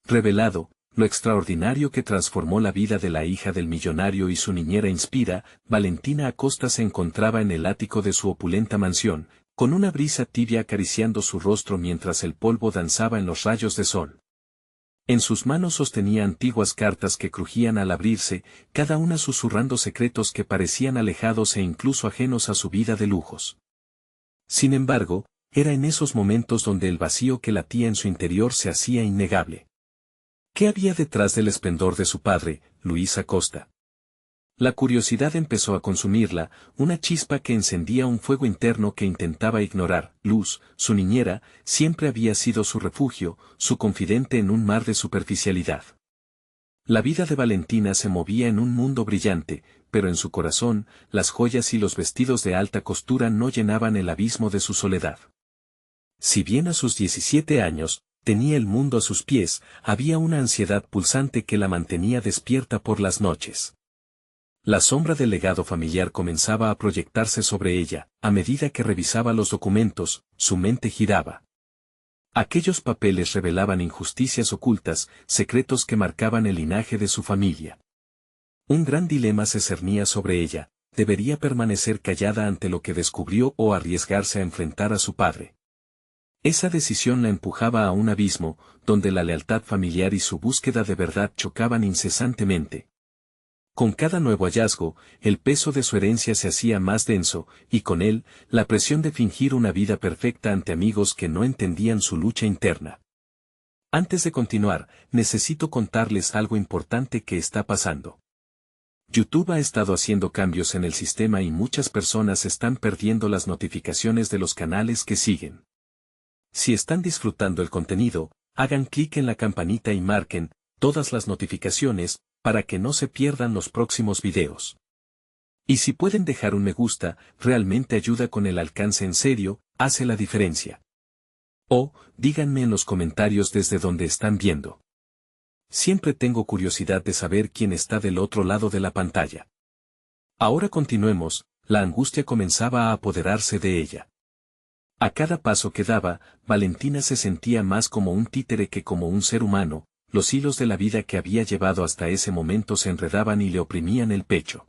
Revelado, lo extraordinario que transformó la vida de la hija del millonario y su niñera Inspira, Valentina Acosta se encontraba en el ático de su opulenta mansión, con una brisa tibia acariciando su rostro mientras el polvo danzaba en los rayos de sol. En sus manos sostenía antiguas cartas que crujían al abrirse, cada una susurrando secretos que parecían alejados e incluso ajenos a su vida de lujos. Sin embargo, era en esos momentos donde el vacío que latía en su interior se hacía innegable. ¿Qué había detrás del esplendor de su padre, Luis Acosta? La curiosidad empezó a consumirla, una chispa que encendía un fuego interno que intentaba ignorar. Luz, su niñera, siempre había sido su refugio, su confidente en un mar de superficialidad. La vida de Valentina se movía en un mundo brillante, pero en su corazón, las joyas y los vestidos de alta costura no llenaban el abismo de su soledad. Si bien a sus 17 años, tenía el mundo a sus pies, había una ansiedad pulsante que la mantenía despierta por las noches. La sombra del legado familiar comenzaba a proyectarse sobre ella, a medida que revisaba los documentos, su mente giraba. Aquellos papeles revelaban injusticias ocultas, secretos que marcaban el linaje de su familia. Un gran dilema se cernía sobre ella, ¿debería permanecer callada ante lo que descubrió o arriesgarse a enfrentar a su padre? Esa decisión la empujaba a un abismo, donde la lealtad familiar y su búsqueda de verdad chocaban incesantemente. Con cada nuevo hallazgo, el peso de su herencia se hacía más denso, y con él, la presión de fingir una vida perfecta ante amigos que no entendían su lucha interna. Antes de continuar, necesito contarles algo importante que está pasando. YouTube ha estado haciendo cambios en el sistema y muchas personas están perdiendo las notificaciones de los canales que siguen. Si están disfrutando el contenido, hagan clic en la campanita y marquen todas las notificaciones, para que no se pierdan los próximos videos. Y si pueden dejar un me gusta, realmente ayuda con el alcance en serio, hace la diferencia. O, díganme en los comentarios desde donde están viendo. Siempre tengo curiosidad de saber quién está del otro lado de la pantalla. Ahora continuemos, la angustia comenzaba a apoderarse de ella. A cada paso que daba, Valentina se sentía más como un títere que como un ser humano. Los hilos de la vida que había llevado hasta ese momento se enredaban y le oprimían el pecho.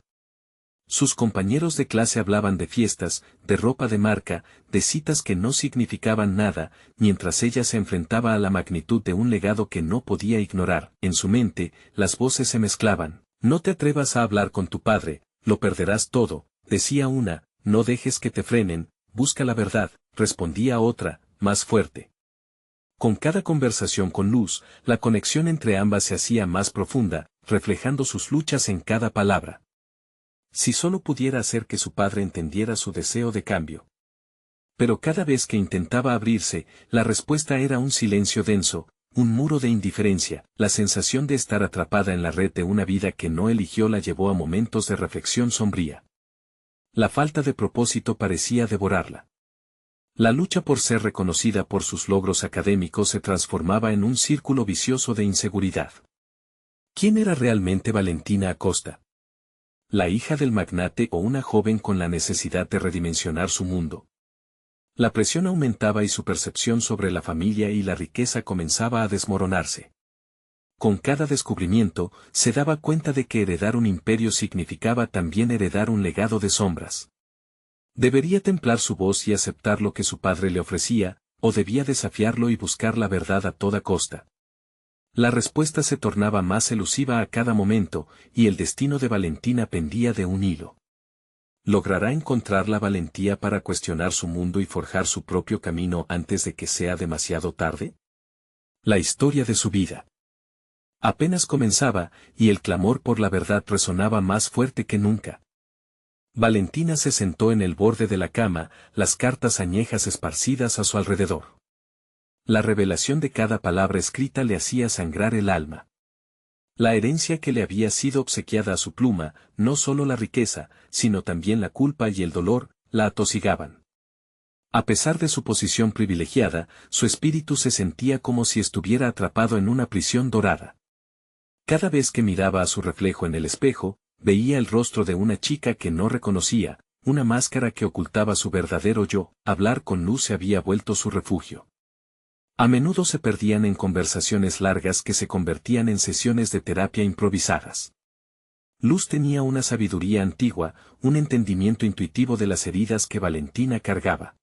Sus compañeros de clase hablaban de fiestas, de ropa de marca, de citas que no significaban nada, mientras ella se enfrentaba a la magnitud de un legado que no podía ignorar. En su mente, las voces se mezclaban. No te atrevas a hablar con tu padre, lo perderás todo, decía una, no dejes que te frenen, busca la verdad, respondía otra, más fuerte. Con cada conversación con Luz, la conexión entre ambas se hacía más profunda, reflejando sus luchas en cada palabra. Si solo pudiera hacer que su padre entendiera su deseo de cambio. Pero cada vez que intentaba abrirse, la respuesta era un silencio denso, un muro de indiferencia. La sensación de estar atrapada en la red de una vida que no eligió la llevó a momentos de reflexión sombría. La falta de propósito parecía devorarla. La lucha por ser reconocida por sus logros académicos se transformaba en un círculo vicioso de inseguridad. ¿Quién era realmente Valentina Acosta? ¿La hija del magnate o una joven con la necesidad de redimensionar su mundo? La presión aumentaba y su percepción sobre la familia y la riqueza comenzaba a desmoronarse. Con cada descubrimiento, se daba cuenta de que heredar un imperio significaba también heredar un legado de sombras. ¿Debería templar su voz y aceptar lo que su padre le ofrecía, o debía desafiarlo y buscar la verdad a toda costa? La respuesta se tornaba más elusiva a cada momento, y el destino de Valentina pendía de un hilo. ¿Logrará encontrar la valentía para cuestionar su mundo y forjar su propio camino antes de que sea demasiado tarde? La historia de su vida apenas comenzaba, y el clamor por la verdad resonaba más fuerte que nunca. Valentina se sentó en el borde de la cama, las cartas añejas esparcidas a su alrededor. La revelación de cada palabra escrita le hacía sangrar el alma. La herencia que le había sido obsequiada a su pluma, no solo la riqueza, sino también la culpa y el dolor, la atosigaban. A pesar de su posición privilegiada, su espíritu se sentía como si estuviera atrapado en una prisión dorada. Cada vez que miraba a su reflejo en el espejo, veía el rostro de una chica que no reconocía, una máscara que ocultaba su verdadero yo. Hablar con Luz se había vuelto su refugio. A menudo se perdían en conversaciones largas que se convertían en sesiones de terapia improvisadas. Luz tenía una sabiduría antigua, un entendimiento intuitivo de las heridas que Valentina cargaba.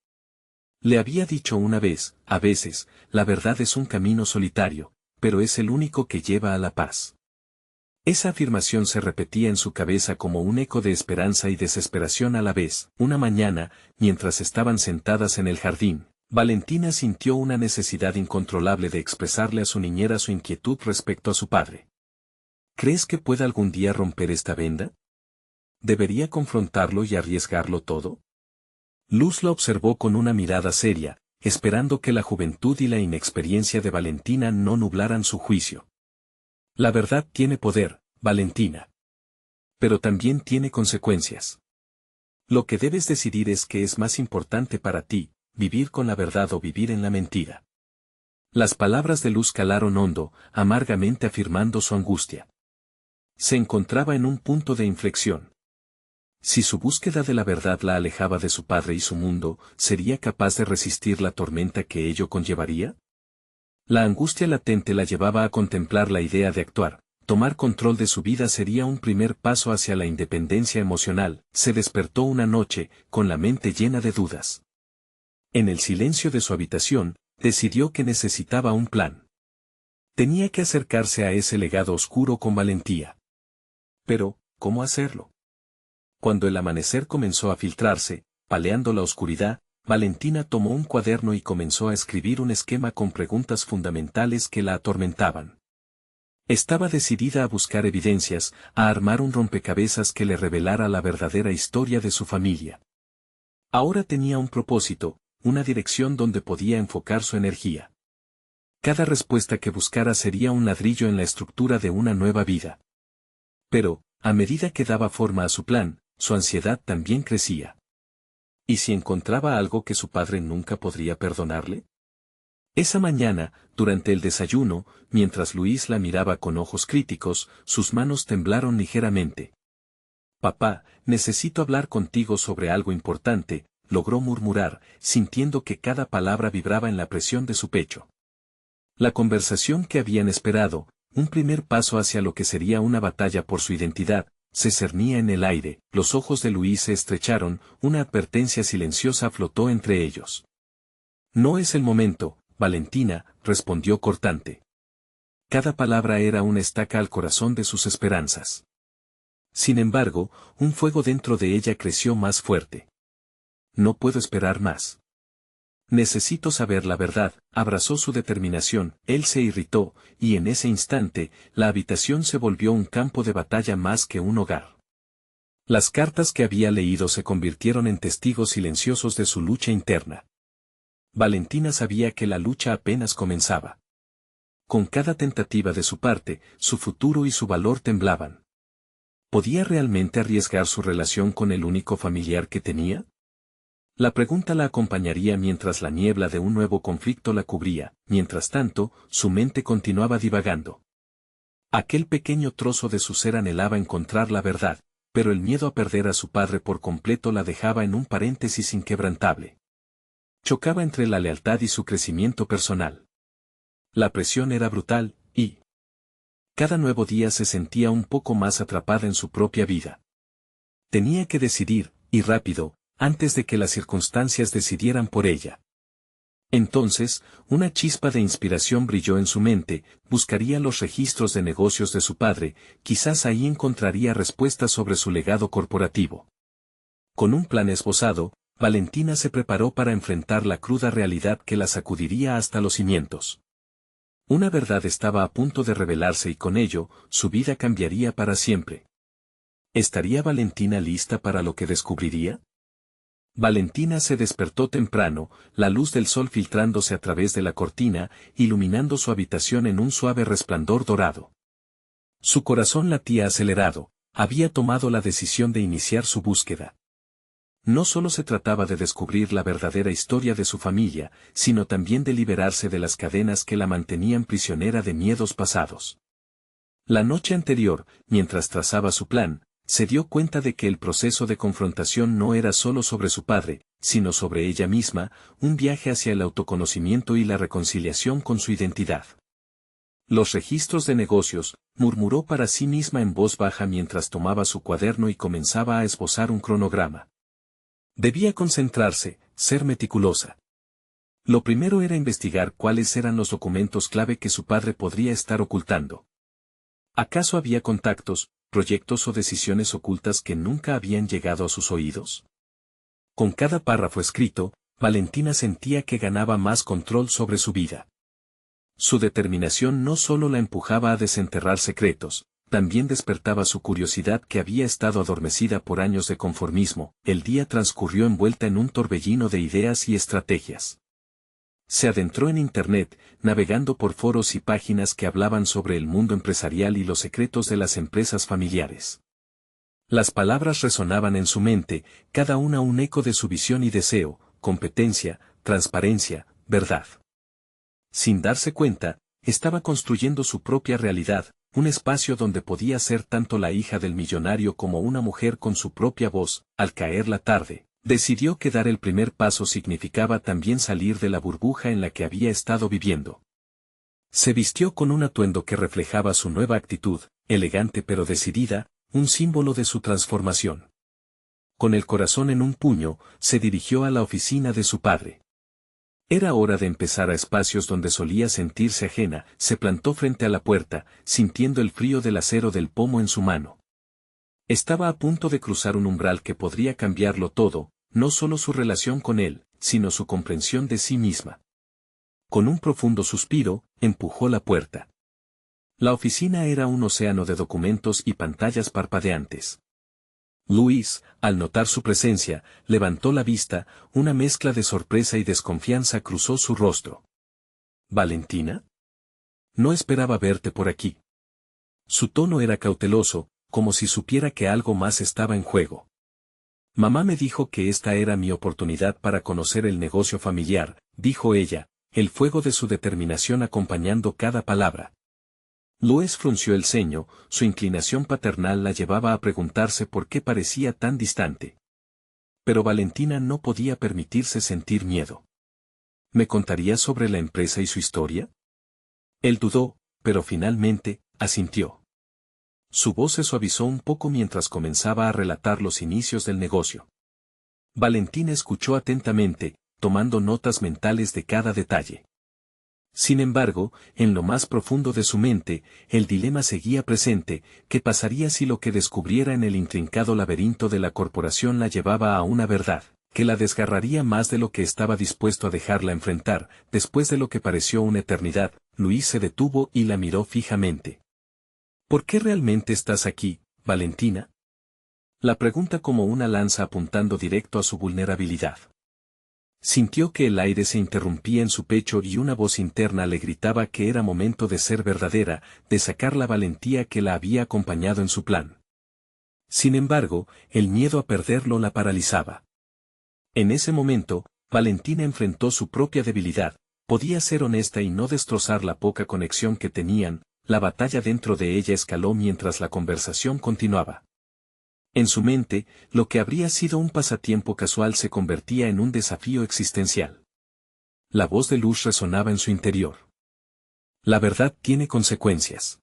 Le había dicho una vez, a veces, la verdad es un camino solitario, pero es el único que lleva a la paz. Esa afirmación se repetía en su cabeza como un eco de esperanza y desesperación a la vez. Una mañana, mientras estaban sentadas en el jardín, Valentina sintió una necesidad incontrolable de expresarle a su niñera su inquietud respecto a su padre. ¿Crees que pueda algún día romper esta venda? ¿Debería confrontarlo y arriesgarlo todo? Luz la observó con una mirada seria, esperando que la juventud y la inexperiencia de Valentina no nublaran su juicio. La verdad tiene poder, Valentina. Pero también tiene consecuencias. Lo que debes decidir es qué es más importante para ti, vivir con la verdad o vivir en la mentira. Las palabras de Luz calaron hondo, amargamente afirmando su angustia. Se encontraba en un punto de inflexión. Si su búsqueda de la verdad la alejaba de su padre y su mundo, ¿sería capaz de resistir la tormenta que ello conllevaría? La angustia latente la llevaba a contemplar la idea de actuar. Tomar control de su vida sería un primer paso hacia la independencia emocional. Se despertó una noche, con la mente llena de dudas. En el silencio de su habitación, decidió que necesitaba un plan. Tenía que acercarse a ese legado oscuro con valentía. Pero, ¿cómo hacerlo? Cuando el amanecer comenzó a filtrarse, paleando la oscuridad, Valentina tomó un cuaderno y comenzó a escribir un esquema con preguntas fundamentales que la atormentaban. Estaba decidida a buscar evidencias, a armar un rompecabezas que le revelara la verdadera historia de su familia. Ahora tenía un propósito, una dirección donde podía enfocar su energía. Cada respuesta que buscara sería un ladrillo en la estructura de una nueva vida. Pero, a medida que daba forma a su plan, su ansiedad también crecía. ¿Y si encontraba algo que su padre nunca podría perdonarle? Esa mañana, durante el desayuno, mientras Luis la miraba con ojos críticos, sus manos temblaron ligeramente. «Papá, necesito hablar contigo sobre algo importante», logró murmurar, sintiendo que cada palabra vibraba en la presión de su pecho. La conversación que habían esperado, un primer paso hacia lo que sería una batalla por su identidad, se cernía en el aire. Los ojos de Luis se estrecharon, una advertencia silenciosa flotó entre ellos. «No es el momento, Valentina», respondió cortante. Cada palabra era una estaca al corazón de sus esperanzas. Sin embargo, un fuego dentro de ella creció más fuerte. «No puedo esperar más. Necesito saber la verdad», abrazó su determinación. Él se irritó, y en ese instante, la habitación se volvió un campo de batalla más que un hogar. Las cartas que había leído se convirtieron en testigos silenciosos de su lucha interna. Valentina sabía que la lucha apenas comenzaba. Con cada tentativa de su parte, su futuro y su valor temblaban. ¿Podía realmente arriesgar su relación con el único familiar que tenía? La pregunta la acompañaría mientras la niebla de un nuevo conflicto la cubría. Mientras tanto, su mente continuaba divagando. Aquel pequeño trozo de su ser anhelaba encontrar la verdad, pero el miedo a perder a su padre por completo la dejaba en un paréntesis inquebrantable. Chocaba entre la lealtad y su crecimiento personal. La presión era brutal, y cada nuevo día se sentía un poco más atrapada en su propia vida. Tenía que decidir, y rápido, antes de que las circunstancias decidieran por ella. Entonces, una chispa de inspiración brilló en su mente. Buscaría los registros de negocios de su padre, quizás ahí encontraría respuestas sobre su legado corporativo. Con un plan esbozado, Valentina se preparó para enfrentar la cruda realidad que la sacudiría hasta los cimientos. Una verdad estaba a punto de revelarse y con ello, su vida cambiaría para siempre. ¿Estaría Valentina lista para lo que descubriría? Valentina se despertó temprano, la luz del sol filtrándose a través de la cortina, iluminando su habitación en un suave resplandor dorado. Su corazón latía acelerado, había tomado la decisión de iniciar su búsqueda. No solo se trataba de descubrir la verdadera historia de su familia, sino también de liberarse de las cadenas que la mantenían prisionera de miedos pasados. La noche anterior, mientras trazaba su plan, se dio cuenta de que el proceso de confrontación no era solo sobre su padre, sino sobre ella misma, un viaje hacia el autoconocimiento y la reconciliación con su identidad. Los registros de negocios, murmuró para sí misma en voz baja mientras tomaba su cuaderno y comenzaba a esbozar un cronograma. Debía concentrarse, ser meticulosa. Lo primero era investigar cuáles eran los documentos clave que su padre podría estar ocultando. ¿Acaso había contactos, proyectos o decisiones ocultas que nunca habían llegado a sus oídos? Con cada párrafo escrito, Valentina sentía que ganaba más control sobre su vida. Su determinación no solo la empujaba a desenterrar secretos, también despertaba su curiosidad que había estado adormecida por años de conformismo. El día transcurrió envuelta en un torbellino de ideas y estrategias. Se adentró en Internet, navegando por foros y páginas que hablaban sobre el mundo empresarial y los secretos de las empresas familiares. Las palabras resonaban en su mente, cada una un eco de su visión y deseo: competencia, transparencia, verdad. Sin darse cuenta, estaba construyendo su propia realidad, un espacio donde podía ser tanto la hija del millonario como una mujer con su propia voz. Al caer la tarde, decidió que dar el primer paso significaba también salir de la burbuja en la que había estado viviendo. Se vistió con un atuendo que reflejaba su nueva actitud, elegante pero decidida, un símbolo de su transformación. Con el corazón en un puño, se dirigió a la oficina de su padre. Era hora de empezar a espacios donde solía sentirse ajena. Se plantó frente a la puerta, sintiendo el frío del acero del pomo en su mano. Estaba a punto de cruzar un umbral que podría cambiarlo todo, no solo su relación con él, sino su comprensión de sí misma. Con un profundo suspiro, empujó la puerta. La oficina era un océano de documentos y pantallas parpadeantes. Luis, al notar su presencia, levantó la vista, una mezcla de sorpresa y desconfianza cruzó su rostro. ¿Valentina? No esperaba verte por aquí. Su tono era cauteloso, como si supiera que algo más estaba en juego. Mamá me dijo que esta era mi oportunidad para conocer el negocio familiar, dijo ella, el fuego de su determinación acompañando cada palabra. Luis frunció el ceño, su inclinación paternal la llevaba a preguntarse por qué parecía tan distante. Pero Valentina no podía permitirse sentir miedo. ¿Me contaría sobre la empresa y su historia? Él dudó, pero finalmente, asintió. Su voz se suavizó un poco mientras comenzaba a relatar los inicios del negocio. Valentina escuchó atentamente, tomando notas mentales de cada detalle. Sin embargo, en lo más profundo de su mente, el dilema seguía presente: ¿qué pasaría si lo que descubriera en el intrincado laberinto de la corporación la llevaba a una verdad que la desgarraría más de lo que estaba dispuesto a dejarla enfrentar? Después de lo que pareció una eternidad, Luis se detuvo y la miró fijamente. ¿Por qué realmente estás aquí, Valentina? La pregunta como una lanza apuntando directo a su vulnerabilidad. Sintió que el aire se interrumpía en su pecho y una voz interna le gritaba que era momento de ser verdadera, de sacar la valentía que la había acompañado en su plan. Sin embargo, el miedo a perderlo la paralizaba. En ese momento, Valentina enfrentó su propia debilidad: podía ser honesta y no destrozar la poca conexión que tenían. La batalla dentro de ella escaló mientras la conversación continuaba. En su mente, lo que habría sido un pasatiempo casual se convertía en un desafío existencial. La voz de Luz resonaba en su interior. La verdad tiene consecuencias.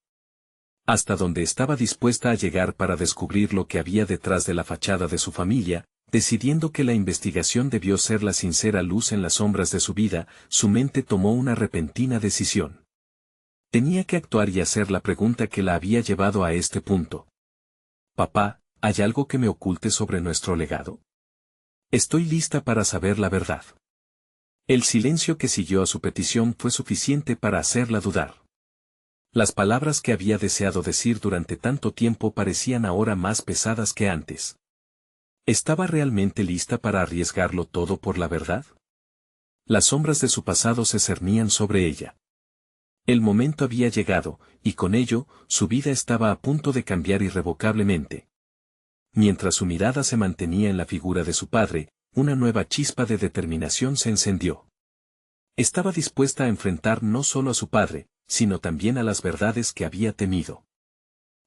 Hasta donde estaba dispuesta a llegar para descubrir lo que había detrás de la fachada de su familia, decidiendo que la investigación debió ser la sincera luz en las sombras de su vida, su mente tomó una repentina decisión. Tenía que actuar y hacer la pregunta que la había llevado a este punto. Papá, ¿hay algo que me oculte sobre nuestro legado? Estoy lista para saber la verdad. El silencio que siguió a su petición fue suficiente para hacerla dudar. Las palabras que había deseado decir durante tanto tiempo parecían ahora más pesadas que antes. ¿Estaba realmente lista para arriesgarlo todo por la verdad? Las sombras de su pasado se cernían sobre ella. El momento había llegado, y con ello, su vida estaba a punto de cambiar irrevocablemente. Mientras su mirada se mantenía en la figura de su padre, una nueva chispa de determinación se encendió. Estaba dispuesta a enfrentar no solo a su padre, sino también a las verdades que había temido.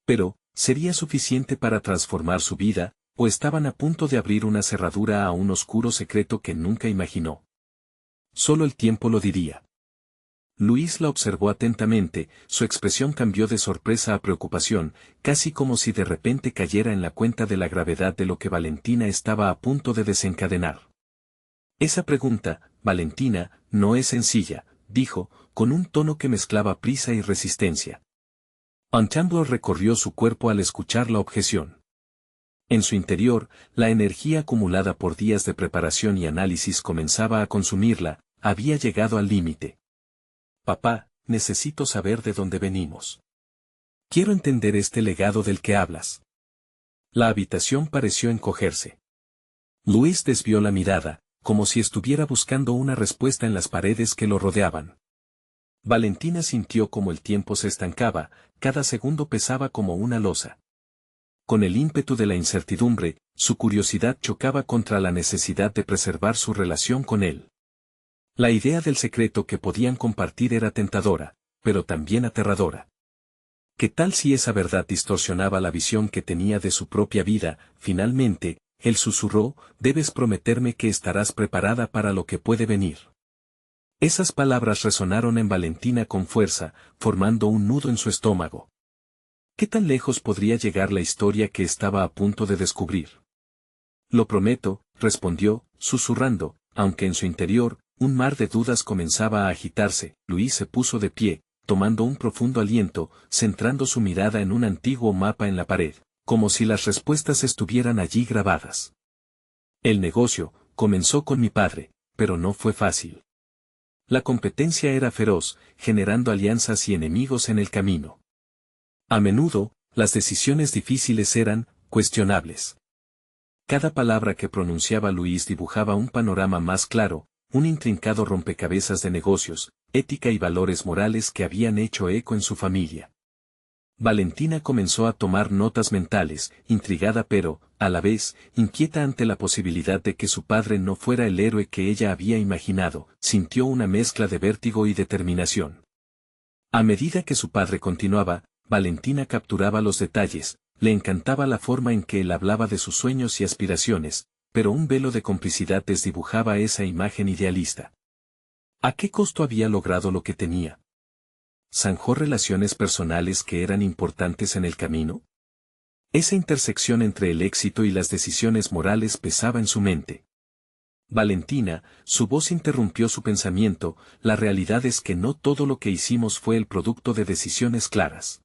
Pero, ¿sería suficiente para transformar su vida, o estaban a punto de abrir una cerradura a un oscuro secreto que nunca imaginó. Solo el tiempo lo diría. Luis la observó atentamente, su expresión cambió de sorpresa a preocupación, casi como si de repente cayera en la cuenta de la gravedad de lo que Valentina estaba a punto de desencadenar. Esa pregunta, Valentina, no es sencilla, dijo, con un tono que mezclaba prisa y resistencia. Enjambro recorrió su cuerpo al escuchar la objeción. En su interior, la energía acumulada por días de preparación y análisis comenzaba a consumirla, había llegado al límite. Papá, necesito saber de dónde venimos. Quiero entender este legado del que hablas. La habitación pareció encogerse. Luis desvió la mirada, como si estuviera buscando una respuesta en las paredes que lo rodeaban. Valentina sintió como el tiempo se estancaba, cada segundo pesaba como una losa. Con el ímpetu de la incertidumbre, su curiosidad chocaba contra la necesidad de preservar su relación con él. La idea del secreto que podían compartir era tentadora, pero también aterradora. ¿Qué tal si esa verdad distorsionaba la visión que tenía de su propia vida? Finalmente, él susurró, debes prometerme que estarás preparada para lo que puede venir. Esas palabras resonaron en Valentina con fuerza, formando un nudo en su estómago. ¿Qué tan lejos podría llegar la historia que estaba a punto de descubrir? Lo prometo, respondió, susurrando, aunque en su interior, un mar de dudas comenzaba a agitarse. Luis se puso de pie, tomando un profundo aliento, centrando su mirada en un antiguo mapa en la pared, como si las respuestas estuvieran allí grabadas. El negocio comenzó con mi padre, pero no fue fácil. La competencia era feroz, generando alianzas y enemigos en el camino. A menudo, las decisiones difíciles eran cuestionables. Cada palabra que pronunciaba Luis dibujaba un panorama más claro, un intrincado rompecabezas de negocios, ética y valores morales que habían hecho eco en su familia. Valentina comenzó a tomar notas mentales, intrigada pero, a la vez, inquieta ante la posibilidad de que su padre no fuera el héroe que ella había imaginado, sintió una mezcla de vértigo y determinación. A medida que su padre continuaba, Valentina capturaba los detalles, le encantaba la forma en que él hablaba de sus sueños y aspiraciones, pero un velo de complicidad desdibujaba esa imagen idealista. ¿A qué costo había logrado lo que tenía? ¿Zanjó relaciones personales que eran importantes en el camino? Esa intersección entre el éxito y las decisiones morales pesaba en su mente. Valentina, su voz interrumpió su pensamiento, la realidad es que no todo lo que hicimos fue el producto de decisiones claras.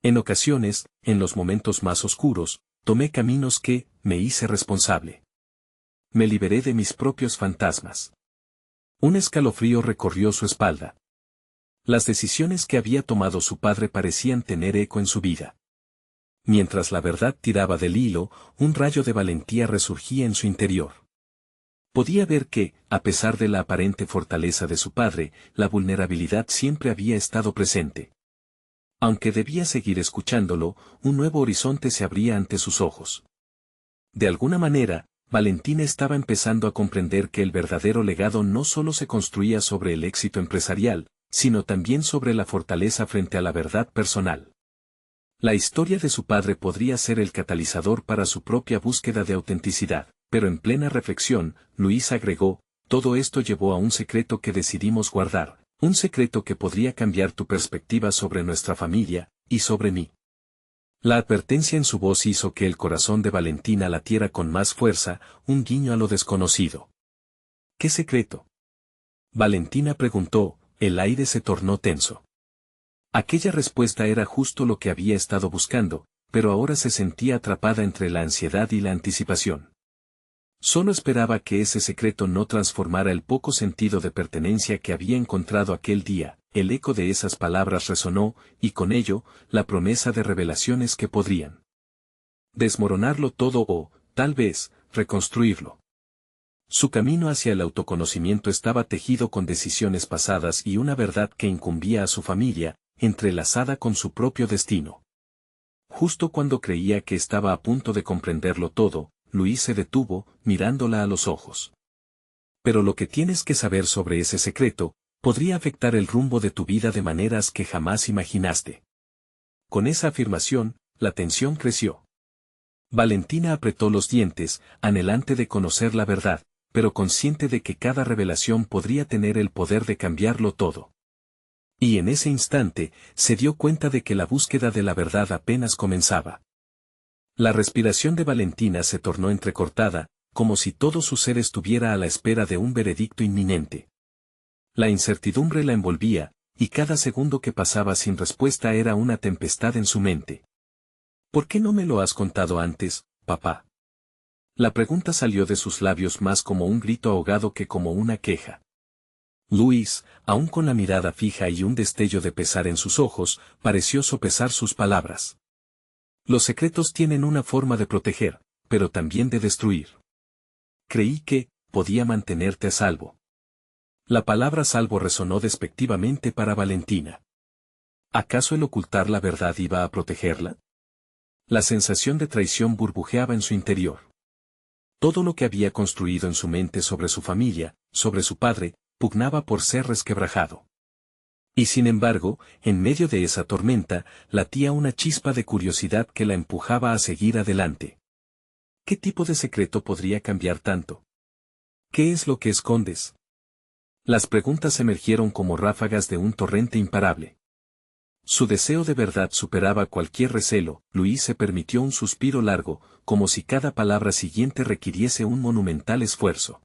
En ocasiones, en los momentos más oscuros, tomé caminos que, me hice responsable. Me liberé de mis propios fantasmas. Un escalofrío recorrió su espalda. Las decisiones que había tomado su padre parecían tener eco en su vida. Mientras la verdad tiraba del hilo, un rayo de valentía resurgía en su interior. Podía ver que, a pesar de la aparente fortaleza de su padre, la vulnerabilidad siempre había estado presente. Aunque debía seguir escuchándolo, un nuevo horizonte se abría ante sus ojos. De alguna manera, Valentina estaba empezando a comprender que el verdadero legado no solo se construía sobre el éxito empresarial, sino también sobre la fortaleza frente a la verdad personal. La historia de su padre podría ser el catalizador para su propia búsqueda de autenticidad, pero en plena reflexión, Luis agregó, todo esto llevó a un secreto que decidimos guardar, un secreto que podría cambiar tu perspectiva sobre nuestra familia, y sobre mí. La advertencia en su voz hizo que el corazón de Valentina latiera con más fuerza, un guiño a lo desconocido. ¿Qué secreto? Valentina preguntó, el aire se tornó tenso. Aquella respuesta era justo lo que había estado buscando, pero ahora se sentía atrapada entre la ansiedad y la anticipación. Solo esperaba que ese secreto no transformara el poco sentido de pertenencia que había encontrado aquel día. El eco de esas palabras resonó, y con ello, la promesa de revelaciones que podrían desmoronarlo todo o, tal vez, reconstruirlo. Su camino hacia el autoconocimiento estaba tejido con decisiones pasadas y una verdad que incumbía a su familia, entrelazada con su propio destino. Justo cuando creía que estaba a punto de comprenderlo todo, Luis se detuvo, mirándola a los ojos. Pero lo que tienes que saber sobre ese secreto, podría afectar el rumbo de tu vida de maneras que jamás imaginaste. Con esa afirmación, la tensión creció. Valentina apretó los dientes, anhelante de conocer la verdad, pero consciente de que cada revelación podría tener el poder de cambiarlo todo. Y en ese instante, se dio cuenta de que la búsqueda de la verdad apenas comenzaba. La respiración de Valentina se tornó entrecortada, como si todo su ser estuviera a la espera de un veredicto inminente. La incertidumbre la envolvía, y cada segundo que pasaba sin respuesta era una tempestad en su mente. ¿Por qué no me lo has contado antes, papá? La pregunta salió de sus labios más como un grito ahogado que como una queja. Luis, aún con la mirada fija y un destello de pesar en sus ojos, pareció sopesar sus palabras. Los secretos tienen una forma de proteger, pero también de destruir. Creí que podía mantenerte a salvo. La palabra salvo resonó despectivamente para Valentina. ¿Acaso el ocultar la verdad iba a protegerla? La sensación de traición burbujeaba en su interior. Todo lo que había construido en su mente sobre su familia, sobre su padre, pugnaba por ser resquebrajado. Y sin embargo, en medio de esa tormenta, latía una chispa de curiosidad que la empujaba a seguir adelante. ¿Qué tipo de secreto podría cambiar tanto? ¿Qué es lo que escondes? Las preguntas emergieron como ráfagas de un torrente imparable. Su deseo de verdad superaba cualquier recelo. Luis se permitió un suspiro largo, como si cada palabra siguiente requiriese un monumental esfuerzo.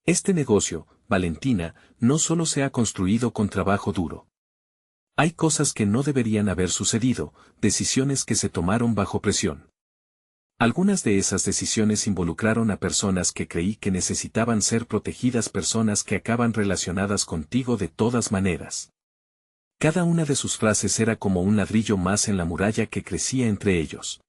Este negocio, Valentina, no solo se ha construido con trabajo duro. Hay cosas que no deberían haber sucedido, decisiones que se tomaron bajo presión. Algunas de esas decisiones involucraron a personas que creí que necesitaban ser protegidas, personas que acaban relacionadas contigo de todas maneras. Cada una de sus frases era como un ladrillo más en la muralla que crecía entre ellos.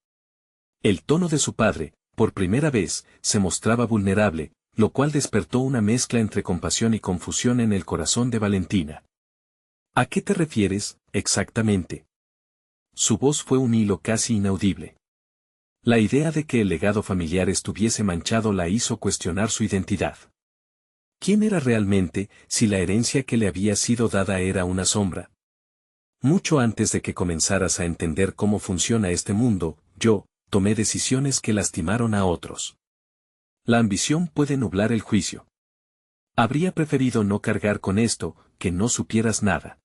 El tono de su padre, por primera vez, se mostraba vulnerable, lo cual despertó una mezcla entre compasión y confusión en el corazón de Valentina. ¿A qué te refieres, exactamente? Su voz fue un hilo casi inaudible. La idea de que el legado familiar estuviese manchado la hizo cuestionar su identidad. ¿Quién era realmente, si la herencia que le había sido dada era una sombra? Mucho antes de que comenzaras a entender cómo funciona este mundo, yo tomé decisiones que lastimaron a otros. La ambición puede nublar el juicio. Habría preferido no cargar con esto, que no supieras nada.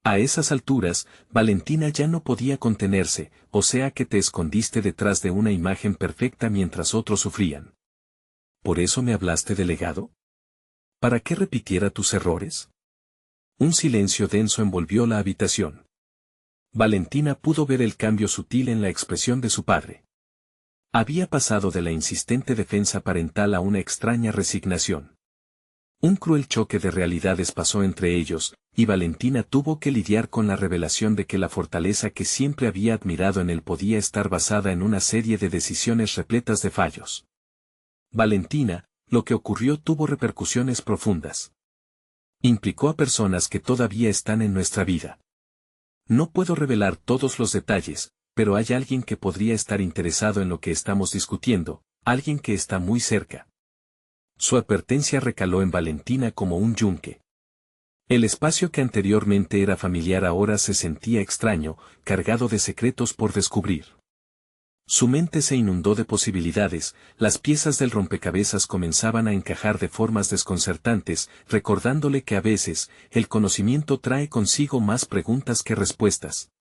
A esas alturas, Valentina ya no podía contenerse, o sea que te escondiste detrás de una imagen perfecta mientras otros sufrían. ¿Por eso me hablaste del legado? ¿Para qué repitiera tus errores? Un silencio denso envolvió la habitación. Valentina pudo ver el cambio sutil en la expresión de su padre. Había pasado de la insistente defensa parental a una extraña resignación. Un cruel choque de realidades pasó entre ellos, y Valentina tuvo que lidiar con la revelación de que la fortaleza que siempre había admirado en él podía estar basada en una serie de decisiones repletas de fallos. Valentina, lo que ocurrió tuvo repercusiones profundas. Implicó a personas que todavía están en nuestra vida. No puedo revelar todos los detalles, pero hay alguien que podría estar interesado en lo que estamos discutiendo, alguien que está muy cerca. Su advertencia recaló en Valentina como un yunque. El espacio que anteriormente era familiar ahora se sentía extraño, cargado de secretos por descubrir. Su mente se inundó de posibilidades, las piezas del rompecabezas comenzaban a encajar de formas desconcertantes, recordándole que a veces, el conocimiento trae consigo más preguntas que respuestas.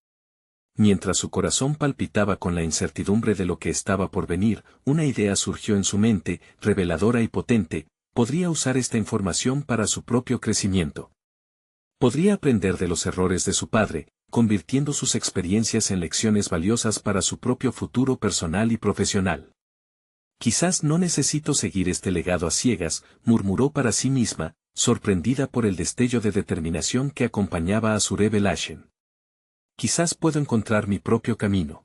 Mientras su corazón palpitaba con la incertidumbre de lo que estaba por venir, una idea surgió en su mente, reveladora y potente: podría usar esta información para su propio crecimiento. Podría aprender de los errores de su padre, convirtiendo sus experiencias en lecciones valiosas para su propio futuro personal y profesional. Quizás no necesito seguir este legado a ciegas, murmuró para sí misma, sorprendida por el destello de determinación que acompañaba a su revelación. Quizás puedo encontrar mi propio camino.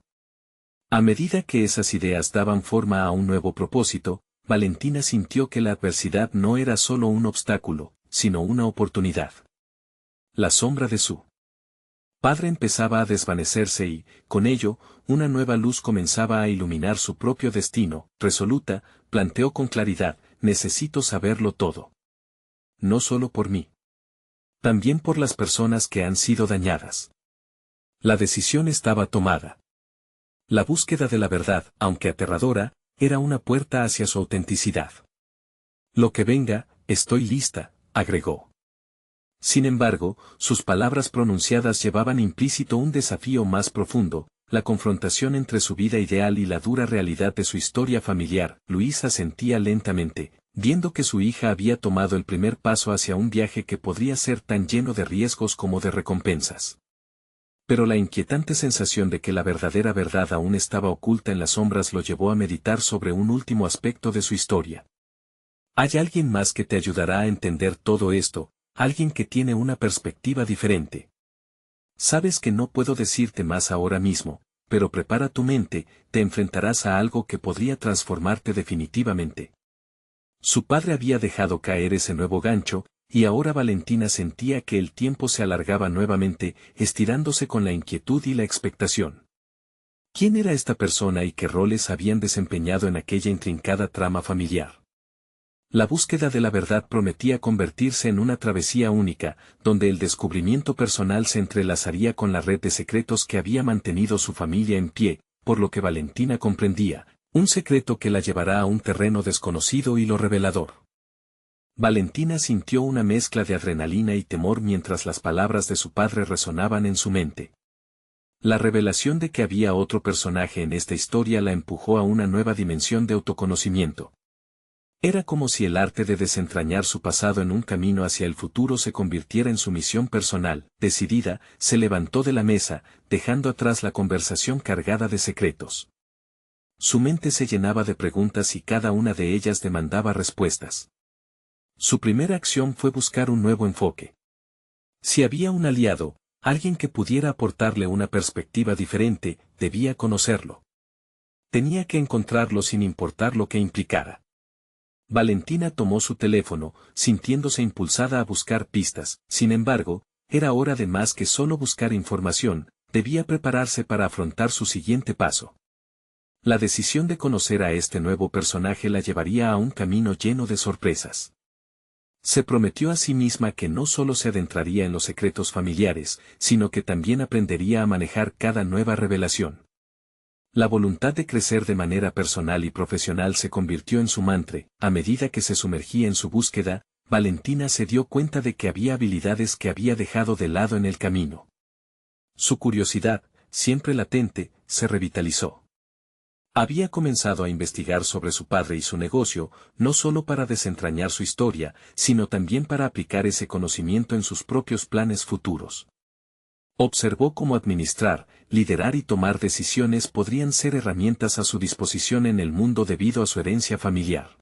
A medida que esas ideas daban forma a un nuevo propósito, Valentina sintió que la adversidad no era solo un obstáculo, sino una oportunidad. La sombra de su padre empezaba a desvanecerse y, con ello, una nueva luz comenzaba a iluminar su propio destino. Resoluta, planteó con claridad: necesito saberlo todo. No solo por mí. También por las personas que han sido dañadas. La decisión estaba tomada. La búsqueda de la verdad, aunque aterradora, era una puerta hacia su autenticidad. Lo que venga, estoy lista, agregó. Sin embargo, sus palabras pronunciadas llevaban implícito un desafío más profundo, la confrontación entre su vida ideal y la dura realidad de su historia familiar. Luisa asentía lentamente, viendo que su hija había tomado el primer paso hacia un viaje que podría ser tan lleno de riesgos como de recompensas. Pero la inquietante sensación de que la verdadera verdad aún estaba oculta en las sombras lo llevó a meditar sobre un último aspecto de su historia. Hay alguien más que te ayudará a entender todo esto, alguien que tiene una perspectiva diferente. Sabes que no puedo decirte más ahora mismo, pero prepara tu mente, te enfrentarás a algo que podría transformarte definitivamente. Su padre había dejado caer ese nuevo gancho, y ahora Valentina sentía que el tiempo se alargaba nuevamente, estirándose con la inquietud y la expectación. ¿Quién era esta persona y qué roles habían desempeñado en aquella intrincada trama familiar? La búsqueda de la verdad prometía convertirse en una travesía única, donde el descubrimiento personal se entrelazaría con la red de secretos que había mantenido su familia en pie, por lo que Valentina comprendía, un secreto que la llevará a un terreno desconocido y lo revelador. Valentina sintió una mezcla de adrenalina y temor mientras las palabras de su padre resonaban en su mente. La revelación de que había otro personaje en esta historia la empujó a una nueva dimensión de autoconocimiento. Era como si el arte de desentrañar su pasado en un camino hacia el futuro se convirtiera en su misión personal. Decidida, se levantó de la mesa, dejando atrás la conversación cargada de secretos. Su mente se llenaba de preguntas y cada una de ellas demandaba respuestas. Su primera acción fue buscar un nuevo enfoque. Si había un aliado, alguien que pudiera aportarle una perspectiva diferente, debía conocerlo. Tenía que encontrarlo sin importar lo que implicara. Valentina tomó su teléfono, sintiéndose impulsada a buscar pistas. Sin embargo, era hora de más que solo buscar información, debía prepararse para afrontar su siguiente paso. La decisión de conocer a este nuevo personaje la llevaría a un camino lleno de sorpresas. Se prometió a sí misma que no solo se adentraría en los secretos familiares, sino que también aprendería a manejar cada nueva revelación. La voluntad de crecer de manera personal y profesional se convirtió en su mantra. A medida que se sumergía en su búsqueda, Valentina se dio cuenta de que había habilidades que había dejado de lado en el camino. Su curiosidad, siempre latente, se revitalizó. Había comenzado a investigar sobre su padre y su negocio, no solo para desentrañar su historia, sino también para aplicar ese conocimiento en sus propios planes futuros. Observó cómo administrar, liderar y tomar decisiones podrían ser herramientas a su disposición en el mundo debido a su herencia familiar.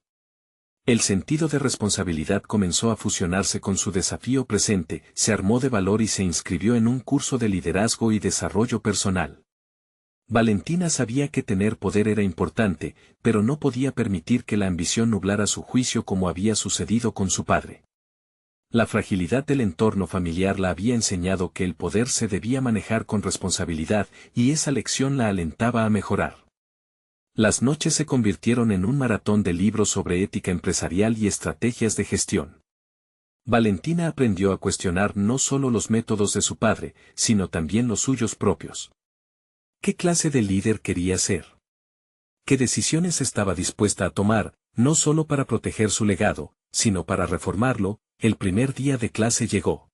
El sentido de responsabilidad comenzó a fusionarse con su desafío presente, se armó de valor y se inscribió en un curso de liderazgo y desarrollo personal. Valentina sabía que tener poder era importante, pero no podía permitir que la ambición nublara su juicio como había sucedido con su padre. La fragilidad del entorno familiar la había enseñado que el poder se debía manejar con responsabilidad, y esa lección la alentaba a mejorar. Las noches se convirtieron en un maratón de libros sobre ética empresarial y estrategias de gestión. Valentina aprendió a cuestionar no solo los métodos de su padre, sino también los suyos propios. ¿Qué clase de líder quería ser? ¿Qué decisiones estaba dispuesta a tomar, no solo para proteger su legado, sino para reformarlo? El primer día de clase llegó.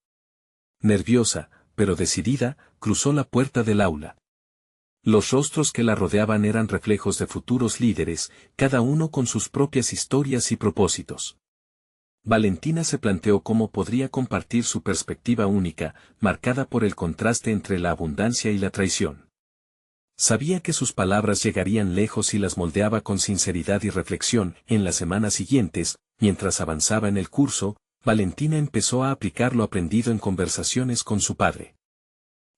Nerviosa, pero decidida, cruzó la puerta del aula. Los rostros que la rodeaban eran reflejos de futuros líderes, cada uno con sus propias historias y propósitos. Valentina se planteó cómo podría compartir su perspectiva única, marcada por el contraste entre la abundancia y la traición. Sabía que sus palabras llegarían lejos y las moldeaba con sinceridad y reflexión. En las semanas siguientes, mientras avanzaba en el curso, Valentina empezó a aplicar lo aprendido en conversaciones con su padre.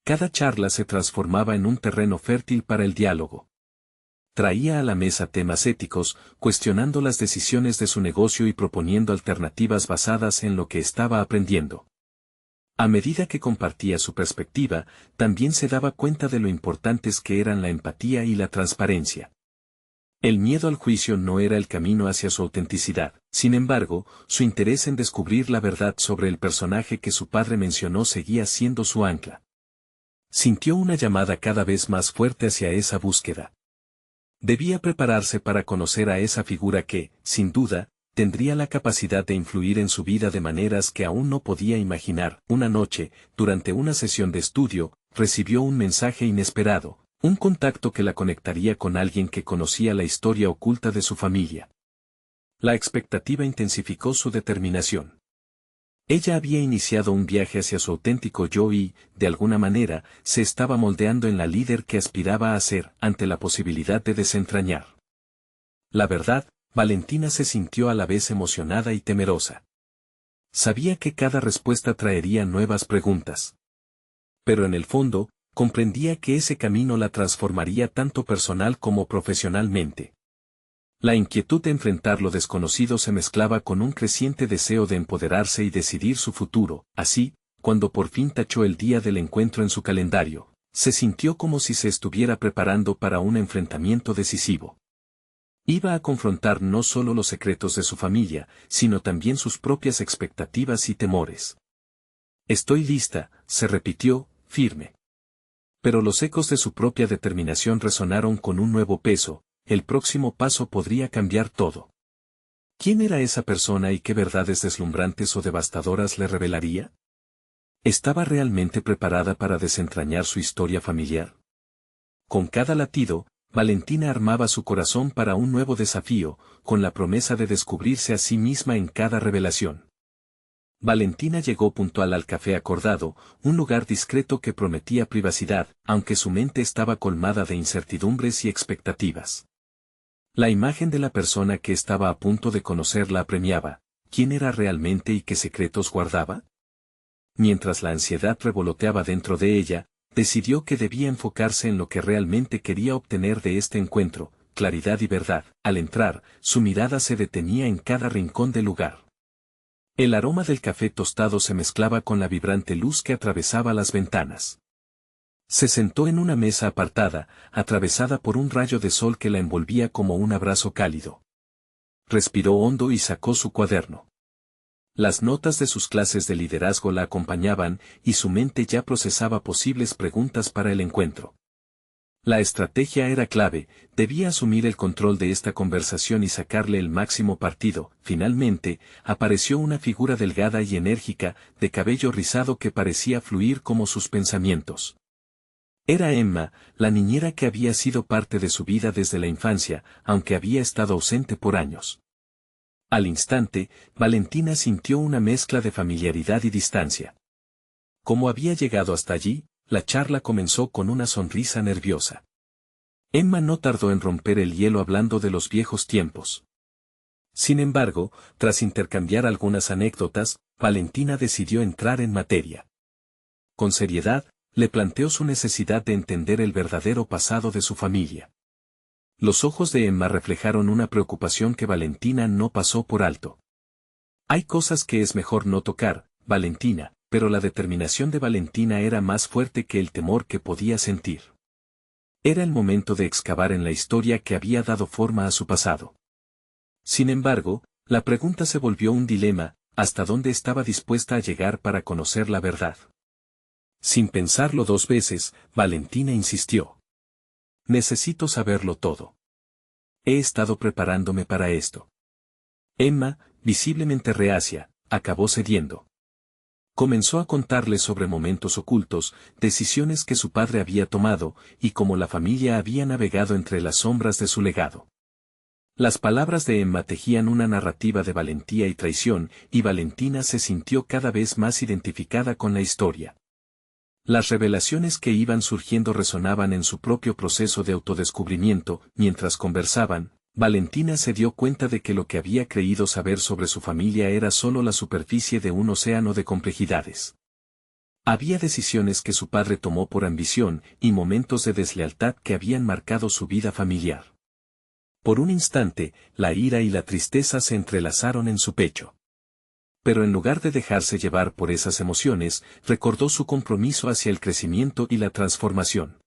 Cada charla se transformaba en un terreno fértil para el diálogo. Traía a la mesa temas éticos, cuestionando las decisiones de su negocio y proponiendo alternativas basadas en lo que estaba aprendiendo. A medida que compartía su perspectiva, también se daba cuenta de lo importantes que eran la empatía y la transparencia. El miedo al juicio no era el camino hacia su autenticidad, sin embargo, su interés en descubrir la verdad sobre el personaje que su padre mencionó seguía siendo su ancla. Sintió una llamada cada vez más fuerte hacia esa búsqueda. Debía prepararse para conocer a esa figura que, sin duda, tendría la capacidad de influir en su vida de maneras que aún no podía imaginar. Una noche, durante una sesión de estudio, recibió un mensaje inesperado, un contacto que la conectaría con alguien que conocía la historia oculta de su familia. La expectativa intensificó su determinación. Ella había iniciado un viaje hacia su auténtico yo y, de alguna manera, se estaba moldeando en la líder que aspiraba a ser, ante la posibilidad de desentrañar. La verdad, Valentina se sintió a la vez emocionada y temerosa. Sabía que cada respuesta traería nuevas preguntas. Pero en el fondo, comprendía que ese camino la transformaría tanto personal como profesionalmente. La inquietud de enfrentar lo desconocido se mezclaba con un creciente deseo de empoderarse y decidir su futuro. Así, cuando por fin tachó el día del encuentro en su calendario, se sintió como si se estuviera preparando para un enfrentamiento decisivo. Iba a confrontar no solo los secretos de su familia, sino también sus propias expectativas y temores. Estoy lista, se repitió, firme. Pero los ecos de su propia determinación resonaron con un nuevo peso. El próximo paso podría cambiar todo. ¿Quién era esa persona y qué verdades deslumbrantes o devastadoras le revelaría? ¿Estaba realmente preparada para desentrañar su historia familiar? Con cada latido, Valentina armaba su corazón para un nuevo desafío, con la promesa de descubrirse a sí misma en cada revelación. Valentina llegó puntual al café acordado, un lugar discreto que prometía privacidad, aunque su mente estaba colmada de incertidumbres y expectativas. La imagen de la persona que estaba a punto de conocer la apremiaba. ¿Quién era realmente y qué secretos guardaba? Mientras la ansiedad revoloteaba dentro de ella, decidió que debía enfocarse en lo que realmente quería obtener de este encuentro, claridad y verdad. Al entrar, su mirada se detenía en cada rincón del lugar. El aroma del café tostado se mezclaba con la vibrante luz que atravesaba las ventanas. Se sentó en una mesa apartada, atravesada por un rayo de sol que la envolvía como un abrazo cálido. Respiró hondo y sacó su cuaderno. Las notas de sus clases de liderazgo la acompañaban, y su mente ya procesaba posibles preguntas para el encuentro. La estrategia era clave, debía asumir el control de esta conversación y sacarle el máximo partido. Finalmente, apareció una figura delgada y enérgica, de cabello rizado que parecía fluir como sus pensamientos. Era Emma, la niñera que había sido parte de su vida desde la infancia, aunque había estado ausente por años. Al instante, Valentina sintió una mezcla de familiaridad y distancia. Como había llegado hasta allí, la charla comenzó con una sonrisa nerviosa. Emma no tardó en romper el hielo hablando de los viejos tiempos. Sin embargo, tras intercambiar algunas anécdotas, Valentina decidió entrar en materia. Con seriedad, le planteó su necesidad de entender el verdadero pasado de su familia. Los ojos de Emma reflejaron una preocupación que Valentina no pasó por alto. Hay cosas que es mejor no tocar, Valentina, pero la determinación de Valentina era más fuerte que el temor que podía sentir. Era el momento de excavar en la historia que había dado forma a su pasado. Sin embargo, la pregunta se volvió un dilema: ¿hasta dónde estaba dispuesta a llegar para conocer la verdad? Sin pensarlo dos veces, Valentina insistió. Necesito saberlo todo. He estado preparándome para esto. Emma, visiblemente reacia, acabó cediendo. Comenzó a contarle sobre momentos ocultos, decisiones que su padre había tomado, y cómo la familia había navegado entre las sombras de su legado. Las palabras de Emma tejían una narrativa de valentía y traición, y Valentina se sintió cada vez más identificada con la historia. Las revelaciones que iban surgiendo resonaban en su propio proceso de autodescubrimiento. Mientras conversaban, Valentina se dio cuenta de que lo que había creído saber sobre su familia era solo la superficie de un océano de complejidades. Había decisiones que su padre tomó por ambición, y momentos de deslealtad que habían marcado su vida familiar. Por un instante, la ira y la tristeza se entrelazaron en su pecho. Pero en lugar de dejarse llevar por esas emociones, recordó su compromiso hacia el crecimiento y la transformación.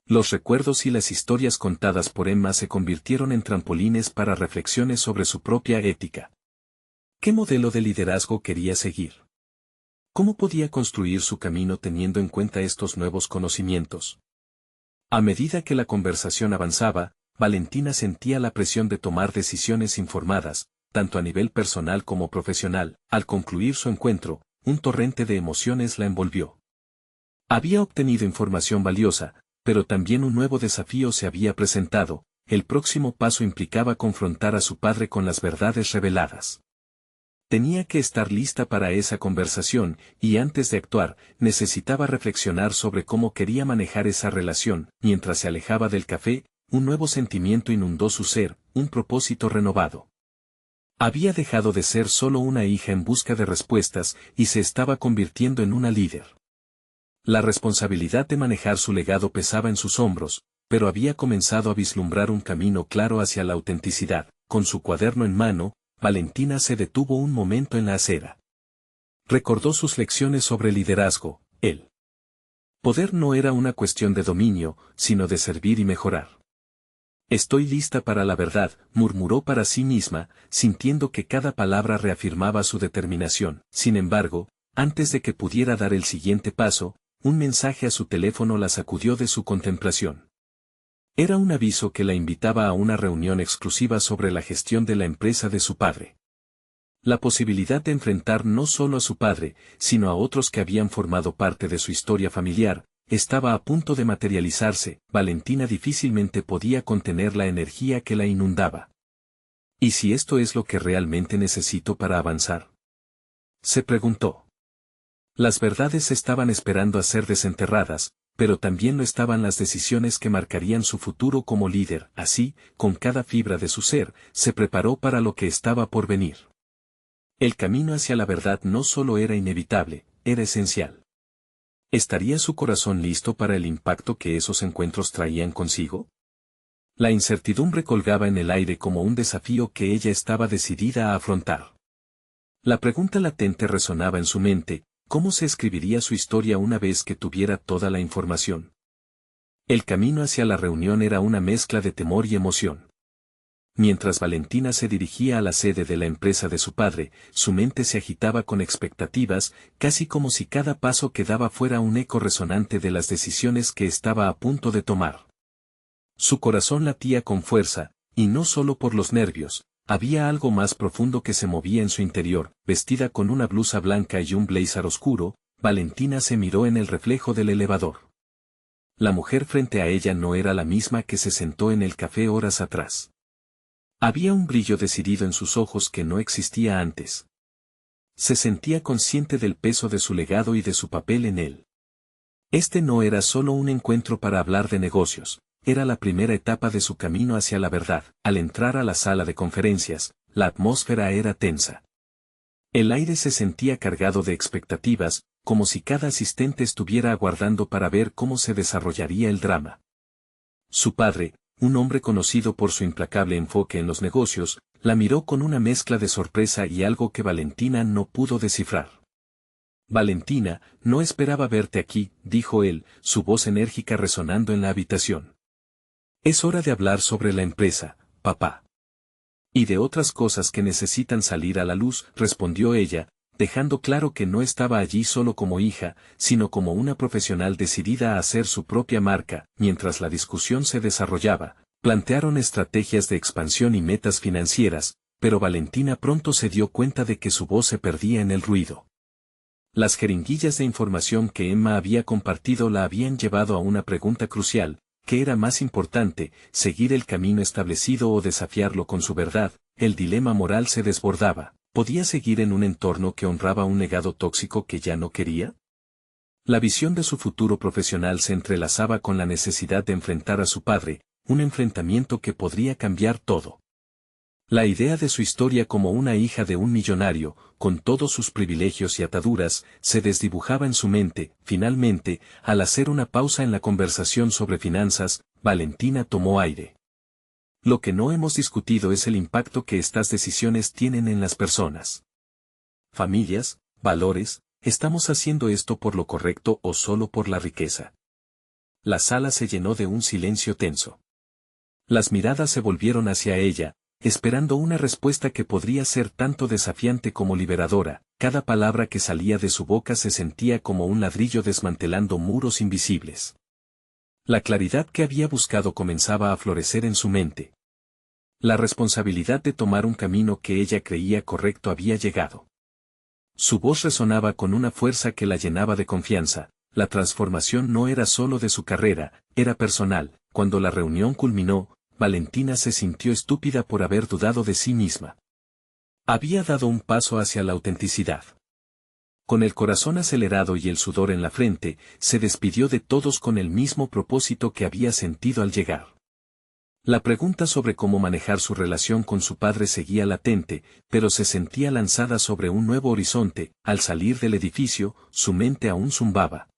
Los recuerdos y las historias contadas por Emma se convirtieron en trampolines para reflexiones sobre su propia ética. ¿Qué modelo de liderazgo quería seguir? ¿Cómo podía construir su camino teniendo en cuenta estos nuevos conocimientos? A medida que la conversación avanzaba, Valentina sentía la presión de tomar decisiones informadas, tanto a nivel personal como profesional. Al concluir su encuentro, un torrente de emociones la envolvió. Había obtenido información valiosa, pero también un nuevo desafío se había presentado. El próximo paso implicaba confrontar a su padre con las verdades reveladas. Tenía que estar lista para esa conversación, y antes de actuar, necesitaba reflexionar sobre cómo quería manejar esa relación. Mientras se alejaba del café, un nuevo sentimiento inundó su ser, un propósito renovado. Había dejado de ser solo una hija en busca de respuestas y se estaba convirtiendo en una líder. La responsabilidad de manejar su legado pesaba en sus hombros, pero había comenzado a vislumbrar un camino claro hacia la autenticidad. Con su cuaderno en mano, Valentina se detuvo un momento en la acera. Recordó sus lecciones sobre liderazgo. El poder no era una cuestión de dominio, sino de servir y mejorar. Estoy lista para la verdad, murmuró para sí misma, sintiendo que cada palabra reafirmaba su determinación. Sin embargo, antes de que pudiera dar el siguiente paso, un mensaje a su teléfono la sacudió de su contemplación. Era un aviso que la invitaba a una reunión exclusiva sobre la gestión de la empresa de su padre. La posibilidad de enfrentar no solo a su padre, sino a otros que habían formado parte de su historia familiar, estaba a punto de materializarse. Valentina difícilmente podía contener la energía que la inundaba. ¿Y si esto es lo que realmente necesito para avanzar?, se preguntó. Las verdades estaban esperando a ser desenterradas, pero también lo estaban las decisiones que marcarían su futuro como líder. Así, con cada fibra de su ser, se preparó para lo que estaba por venir. El camino hacia la verdad no solo era inevitable, era esencial. ¿Estaría su corazón listo para el impacto que esos encuentros traían consigo? La incertidumbre colgaba en el aire como un desafío que ella estaba decidida a afrontar. La pregunta latente resonaba en su mente: ¿cómo se escribiría su historia una vez que tuviera toda la información? El camino hacia la reunión era una mezcla de temor y emoción. Mientras Valentina se dirigía a la sede de la empresa de su padre, su mente se agitaba con expectativas, casi como si cada paso que daba fuera un eco resonante de las decisiones que estaba a punto de tomar. Su corazón latía con fuerza, y no solo por los nervios. Había algo más profundo que se movía en su interior. Vestida con una blusa blanca y un blazer oscuro, Valentina se miró en el reflejo del elevador. La mujer frente a ella no era la misma que se sentó en el café horas atrás. Había un brillo decidido en sus ojos que no existía antes. Se sentía consciente del peso de su legado y de su papel en él. Este no era solo un encuentro para hablar de negocios. Era la primera etapa de su camino hacia la verdad. Al entrar a la sala de conferencias, la atmósfera era tensa. El aire se sentía cargado de expectativas, como si cada asistente estuviera aguardando para ver cómo se desarrollaría el drama. Su padre, un hombre conocido por su implacable enfoque en los negocios, la miró con una mezcla de sorpresa y algo que Valentina no pudo descifrar. «Valentina, no esperaba verte aquí», dijo él, su voz enérgica resonando en la habitación. «Es hora de hablar sobre la empresa, papá». «Y de otras cosas que necesitan salir a la luz», respondió ella, dejando claro que no estaba allí solo como hija, sino como una profesional decidida a hacer su propia marca. Mientras la discusión se desarrollaba, plantearon estrategias de expansión y metas financieras, pero Valentina pronto se dio cuenta de que su voz se perdía en el ruido. Las jeringuillas de información que Emma había compartido la habían llevado a una pregunta crucial: ¿qué era más importante, seguir el camino establecido o desafiarlo con su verdad? El dilema moral se desbordaba. ¿Podía seguir en un entorno que honraba un legado tóxico que ya no quería? La visión de su futuro profesional se entrelazaba con la necesidad de enfrentar a su padre, un enfrentamiento que podría cambiar todo. La idea de su historia como una hija de un millonario, con todos sus privilegios y ataduras, se desdibujaba en su mente. Finalmente, al hacer una pausa en la conversación sobre finanzas, Valentina tomó aire. Lo que no hemos discutido es el impacto que estas decisiones tienen en las personas. Familias, valores, ¿estamos haciendo esto por lo correcto o solo por la riqueza? La sala se llenó de un silencio tenso. Las miradas se volvieron hacia ella, esperando una respuesta que podría ser tanto desafiante como liberadora. cada palabra que salía de su boca se sentía como un ladrillo desmantelando muros invisibles. La claridad que había buscado comenzaba a florecer en su mente. La responsabilidad de tomar un camino que ella creía correcto había llegado. Su voz resonaba con una fuerza que la llenaba de confianza. La transformación no era solo de su carrera, era personal. Cuando la reunión culminó, Valentina se sintió estúpida por haber dudado de sí misma. Había dado un paso hacia la autenticidad. Con el corazón acelerado y el sudor en la frente, se despidió de todos con el mismo propósito que había sentido al llegar. La pregunta sobre cómo manejar su relación con su padre seguía latente, pero se sentía lanzada sobre un nuevo horizonte. Al salir del edificio, su mente aún zumbaba.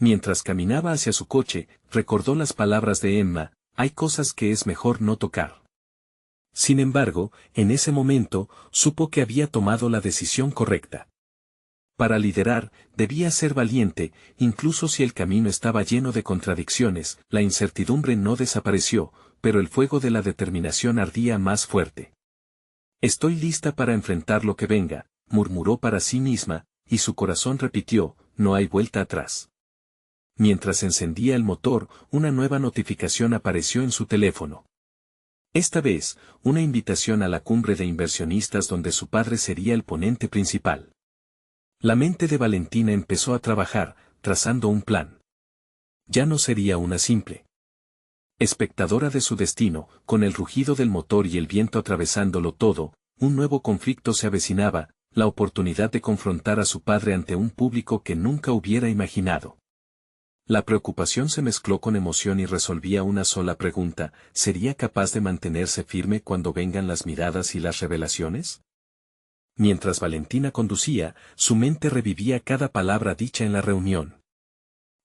Mientras caminaba hacia su coche, recordó las palabras de Emma: hay cosas que es mejor no tocar. Sin embargo, en ese momento, supo que había tomado la decisión correcta. Para liderar, debía ser valiente, incluso si el camino estaba lleno de contradicciones. La incertidumbre no desapareció, pero el fuego de la determinación ardía más fuerte. Estoy lista para enfrentar lo que venga, murmuró para sí misma, y su corazón repitió: no hay vuelta atrás. Mientras encendía el motor, una nueva notificación apareció en su teléfono. Esta vez, una invitación a la cumbre de inversionistas donde su padre sería el ponente principal. La mente de Valentina empezó a trabajar, trazando un plan. Ya no sería una simple espectadora de su destino. Con el rugido del motor y el viento atravesándolo todo, un nuevo conflicto se avecinaba, la oportunidad de confrontar a su padre ante un público que nunca hubiera imaginado. La preocupación se mezcló con emoción y resolvía una sola pregunta: ¿sería capaz de mantenerse firme cuando vengan las miradas y las revelaciones? Mientras Valentina conducía, su mente revivía cada palabra dicha en la reunión.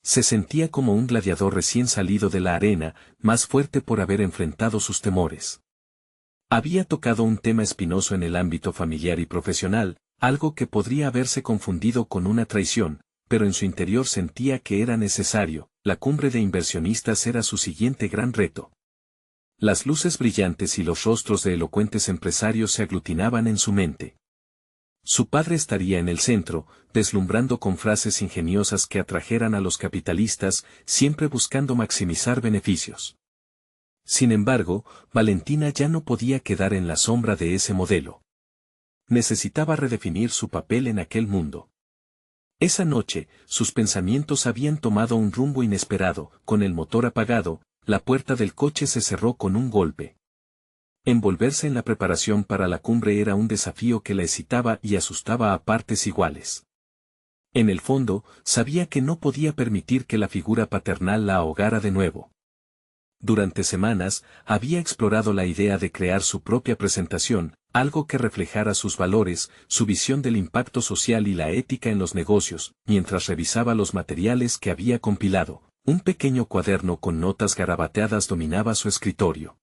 Se sentía como un gladiador recién salido de la arena, más fuerte por haber enfrentado sus temores. Había tocado un tema espinoso en el ámbito familiar y profesional, algo que podría haberse confundido con una traición, pero en su interior sentía que era necesario. La cumbre de inversionistas era su siguiente gran reto. Las luces brillantes y los rostros de elocuentes empresarios se aglutinaban en su mente. Su padre estaría en el centro, deslumbrando con frases ingeniosas que atrajeran a los capitalistas, siempre buscando maximizar beneficios. Sin embargo, Valentina ya no podía quedar en la sombra de ese modelo. Necesitaba redefinir su papel en aquel mundo. Esa noche, sus pensamientos habían tomado un rumbo inesperado. Con el motor apagado, la puerta del coche se cerró con un golpe. Envolverse en la preparación para la cumbre era un desafío que la excitaba y asustaba a partes iguales. En el fondo, sabía que no podía permitir que la figura paternal la ahogara de nuevo. Durante semanas, había explorado la idea de crear su propia presentación, algo que reflejara sus valores, su visión del impacto social y la ética en los negocios. Mientras revisaba los materiales que había compilado, un pequeño cuaderno con notas garabateadas dominaba su escritorio.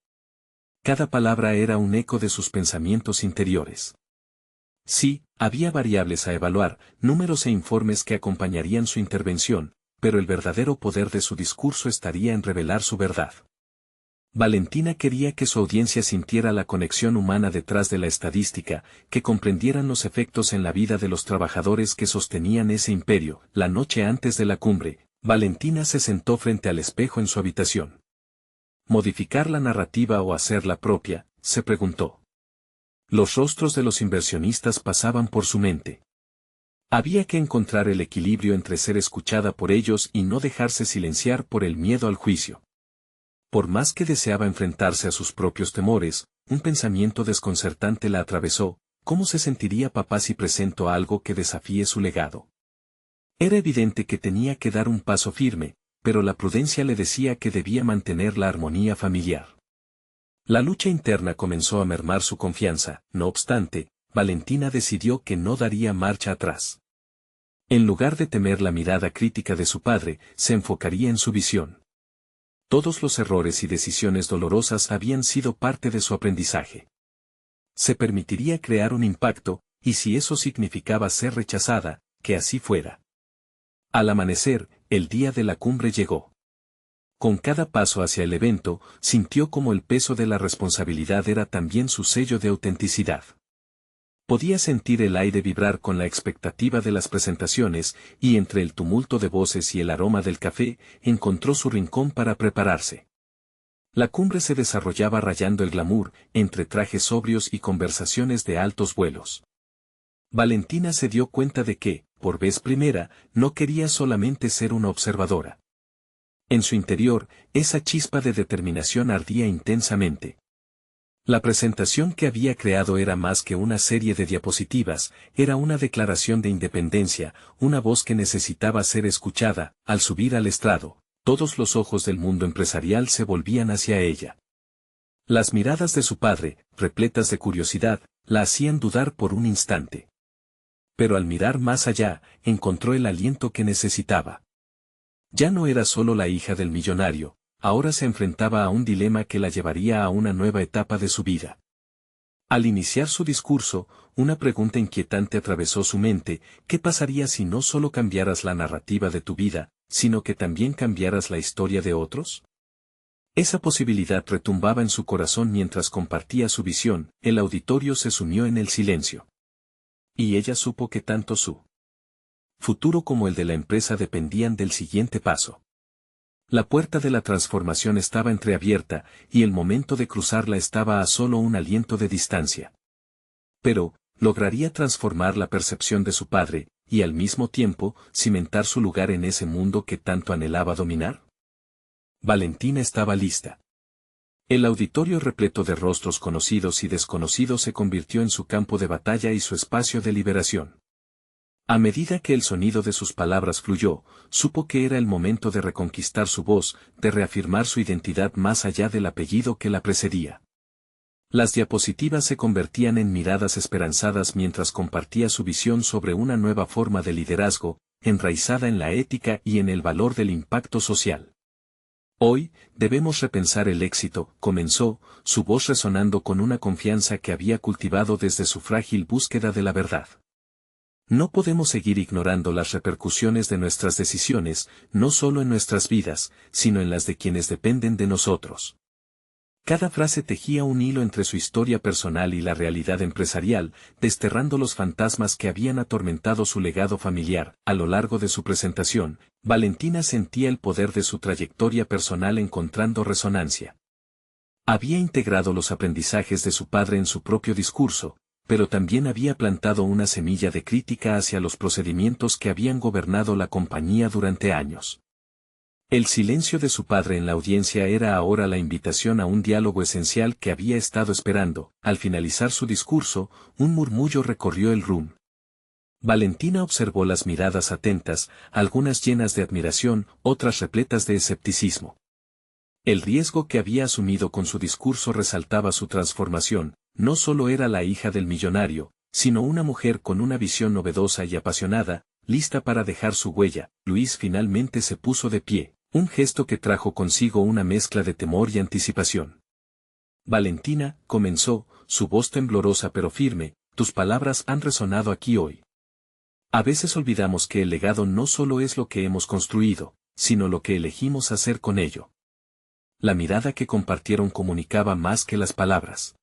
Cada palabra era un eco de sus pensamientos interiores. Sí, había variables a evaluar, números e informes que acompañarían su intervención, pero el verdadero poder de su discurso estaría en revelar su verdad. Valentina quería que su audiencia sintiera la conexión humana detrás de la estadística, que comprendieran los efectos en la vida de los trabajadores que sostenían ese imperio. La noche antes de la cumbre, Valentina se sentó frente al espejo en su habitación. ¿Modificar la narrativa o hacerla propia?, se preguntó. Los rostros de los inversionistas pasaban por su mente. Había que encontrar el equilibrio entre ser escuchada por ellos y no dejarse silenciar por el miedo al juicio. Por más que deseaba enfrentarse a sus propios temores, un pensamiento desconcertante la atravesó: ¿cómo se sentiría papá si presento algo que desafíe su legado? Era evidente que tenía que dar un paso firme, pero la prudencia le decía que debía mantener la armonía familiar. La lucha interna comenzó a mermar su confianza. No obstante, Valentina decidió que no daría marcha atrás. En lugar de temer la mirada crítica de su padre, se enfocaría en su visión. Todos los errores y decisiones dolorosas habían sido parte de su aprendizaje. Se permitiría crear un impacto, y si eso significaba ser rechazada, que así fuera. Al amanecer, el día de la cumbre llegó. Con cada paso hacia el evento, sintió como el peso de la responsabilidad era también su sello de autenticidad. Podía sentir el aire vibrar con la expectativa de las presentaciones, y entre el tumulto de voces y el aroma del café, encontró su rincón para prepararse. La cumbre se desarrollaba rayando el glamour, entre trajes sobrios y conversaciones de altos vuelos. Valentina se dio cuenta de que, por vez primera, no quería solamente ser una observadora. En su interior, esa chispa de determinación ardía intensamente. La presentación que había creado era más que una serie de diapositivas, era una declaración de independencia, una voz que necesitaba ser escuchada. Al subir al estrado, todos los ojos del mundo empresarial se volvían hacia ella. Las miradas de su padre, repletas de curiosidad, la hacían dudar por un instante. Pero al mirar más allá, encontró el aliento que necesitaba. Ya no era solo la hija del millonario, ahora se enfrentaba a un dilema que la llevaría a una nueva etapa de su vida. Al iniciar su discurso, una pregunta inquietante atravesó su mente: ¿qué pasaría si no solo cambiaras la narrativa de tu vida, sino que también cambiaras la historia de otros? Esa posibilidad retumbaba en su corazón mientras compartía su visión. El auditorio se sumió en el silencio. Y ella supo que tanto su futuro como el de la empresa dependían del siguiente paso. La puerta de la transformación estaba entreabierta, y el momento de cruzarla estaba a solo un aliento de distancia. Pero, ¿lograría transformar la percepción de su padre, y al mismo tiempo, cimentar su lugar en ese mundo que tanto anhelaba dominar? Valentina estaba lista. El auditorio repleto de rostros conocidos y desconocidos se convirtió en su campo de batalla y su espacio de liberación. A medida que el sonido de sus palabras fluyó, supo que era el momento de reconquistar su voz, de reafirmar su identidad más allá del apellido que la precedía. Las diapositivas se convertían en miradas esperanzadas mientras compartía su visión sobre una nueva forma de liderazgo, enraizada en la ética y en el valor del impacto social. Hoy, debemos repensar el éxito, comenzó, su voz resonando con una confianza que había cultivado desde su frágil búsqueda de la verdad. No podemos seguir ignorando las repercusiones de nuestras decisiones, no solo en nuestras vidas, sino en las de quienes dependen de nosotros. Cada frase tejía un hilo entre su historia personal y la realidad empresarial, desterrando los fantasmas que habían atormentado su legado familiar. A lo largo de su presentación, Valentina sentía el poder de su trayectoria personal encontrando resonancia. Había integrado los aprendizajes de su padre en su propio discurso, pero también había plantado una semilla de crítica hacia los procedimientos que habían gobernado la compañía durante años. El silencio de su padre en la audiencia era ahora la invitación a un diálogo esencial que había estado esperando. Al finalizar su discurso, un murmullo recorrió el room. Valentina observó las miradas atentas, algunas llenas de admiración, otras repletas de escepticismo. El riesgo que había asumido con su discurso resaltaba su transformación. No solo era la hija del millonario, sino una mujer con una visión novedosa y apasionada, lista para dejar su huella. Luis finalmente se puso de pie, un gesto que trajo consigo una mezcla de temor y anticipación. Valentina, comenzó, su voz temblorosa pero firme, tus palabras han resonado aquí hoy. A veces olvidamos que el legado no solo es lo que hemos construido, sino lo que elegimos hacer con ello. La mirada que compartieron comunicaba más que las palabras.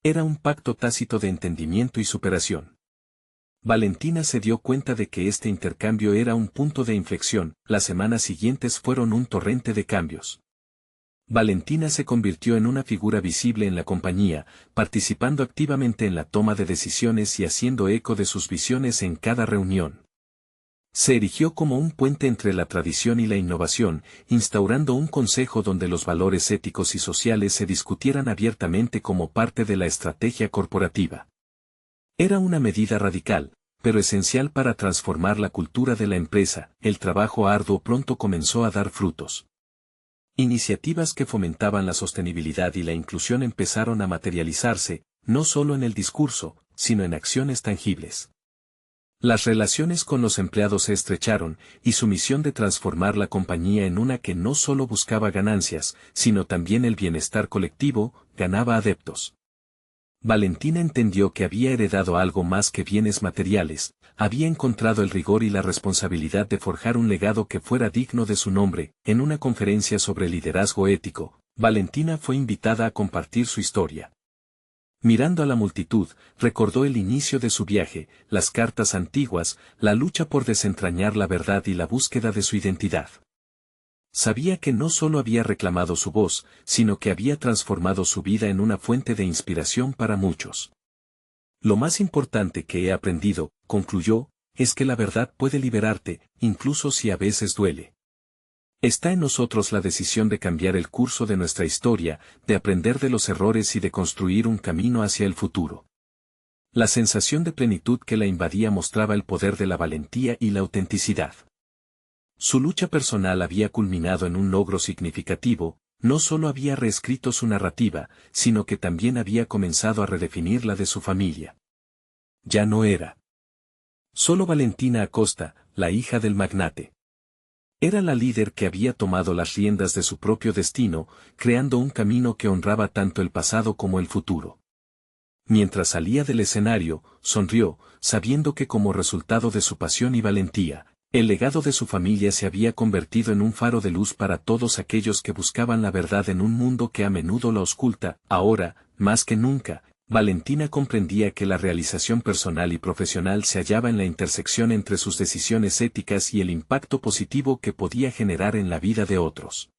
Era un pacto tácito de entendimiento y superación. Valentina se dio cuenta de que este intercambio era un punto de inflexión. Las semanas siguientes fueron un torrente de cambios. Valentina se convirtió en una figura visible en la compañía, participando activamente en la toma de decisiones y haciendo eco de sus visiones en cada reunión. Se erigió como un puente entre la tradición y la innovación, instaurando un consejo donde los valores éticos y sociales se discutieran abiertamente como parte de la estrategia corporativa. Era una medida radical, pero esencial para transformar la cultura de la empresa. El trabajo arduo pronto comenzó a dar frutos. Iniciativas que fomentaban la sostenibilidad y la inclusión empezaron a materializarse, no solo en el discurso, sino en acciones tangibles. Las relaciones con los empleados se estrecharon, y su misión de transformar la compañía en una que no solo buscaba ganancias, sino también el bienestar colectivo, ganaba adeptos. Valentina entendió que había heredado algo más que bienes materiales, había encontrado el rigor y la responsabilidad de forjar un legado que fuera digno de su nombre. En una conferencia sobre liderazgo ético, Valentina fue invitada a compartir su historia. Mirando a la multitud, recordó el inicio de su viaje, las cartas antiguas, la lucha por desentrañar la verdad y la búsqueda de su identidad. Sabía que no solo había reclamado su voz, sino que había transformado su vida en una fuente de inspiración para muchos. Lo más importante que he aprendido, concluyó, es que la verdad puede liberarte, incluso si a veces duele. Está en nosotros la decisión de cambiar el curso de nuestra historia, de aprender de los errores y de construir un camino hacia el futuro. La sensación de plenitud que la invadía mostraba el poder de la valentía y la autenticidad. Su lucha personal había culminado en un logro significativo, no solo había reescrito su narrativa, sino que también había comenzado a redefinir la de su familia. Ya no era solo Valentina Acosta, la hija del magnate. Era la líder que había tomado las riendas de su propio destino, creando un camino que honraba tanto el pasado como el futuro. Mientras salía del escenario, sonrió, sabiendo que como resultado de su pasión y valentía, el legado de su familia se había convertido en un faro de luz para todos aquellos que buscaban la verdad en un mundo que a menudo la oculta. Ahora, más que nunca, Valentina comprendía que la realización personal y profesional se hallaba en la intersección entre sus decisiones éticas y el impacto positivo que podía generar en la vida de otros.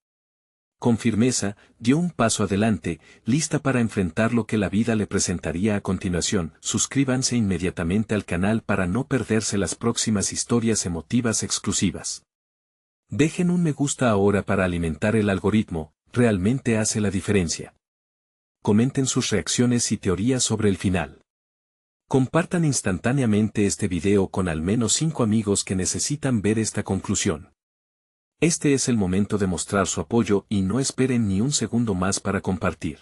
Con firmeza, dio un paso adelante, lista para enfrentar lo que la vida le presentaría a continuación. Suscríbanse inmediatamente al canal para no perderse las próximas historias emotivas exclusivas. Dejen un me gusta ahora para alimentar el algoritmo, realmente hace la diferencia. Comenten sus reacciones y teorías sobre el final. Compartan instantáneamente este video con al menos 5 amigos que necesitan ver esta conclusión. Este es el momento de mostrar su apoyo y no esperen ni un segundo más para compartir.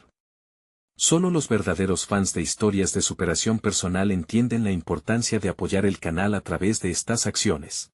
Solo los verdaderos fans de historias de superación personal entienden la importancia de apoyar el canal a través de estas acciones.